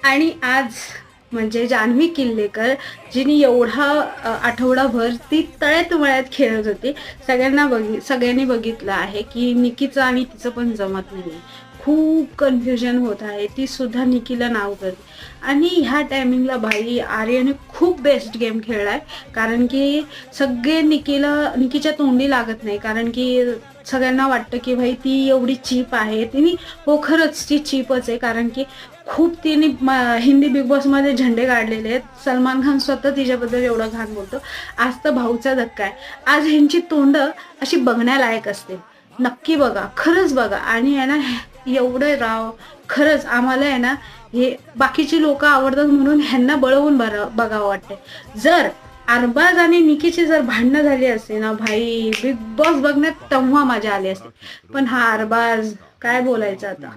आणि आज म्हणजे जान्हवी किल्लेकर जिने एवढा आठवडाभर ती तळ्यात मळ्यात खेळत होती. सगळ्यांनी बघितलं आहे की निकीचं आणि तिचं पण जमत नाही. खूप कन्फ्युजन होत आहे. ती सुद्धा निकीला नाव करते. आणि ह्या टायमिंगला भाई आर्यने खूप बेस्ट गेम खेळलाय. कारण की सगळे निकीच्या तोंडी लागत नाही. कारण की सगळ्यांना वाटतं की भाई ती एवढी चीप आहे. तिने हो खरंच ती चीपच आहे. कारण की खूप तिने हिंदी बिग बॉस मध्ये झेंडे काढलेले आहेत. सलमान खान स्वतः तिच्याबद्दल एवढं घाण बोलतो. आज तर भाऊचा धक्का आहे. आज ह्यांची तोंड अशी बघण्यालायक असते. नक्की बघा, खरंच बघा. आणि आहे ना, एवढं राव, खरंच आम्हाला आहे ना, हे बाकीची लोक आवडतात म्हणून ह्यांना बळवून बघावं वाटतंय. जर अरबाज आणि निकीची जर भांडणं झाली असते ना भाई, बिग बॉस बघण्यात तेव्हा मजा आली असते. पण हा अरबाज काय बोलायचं आता.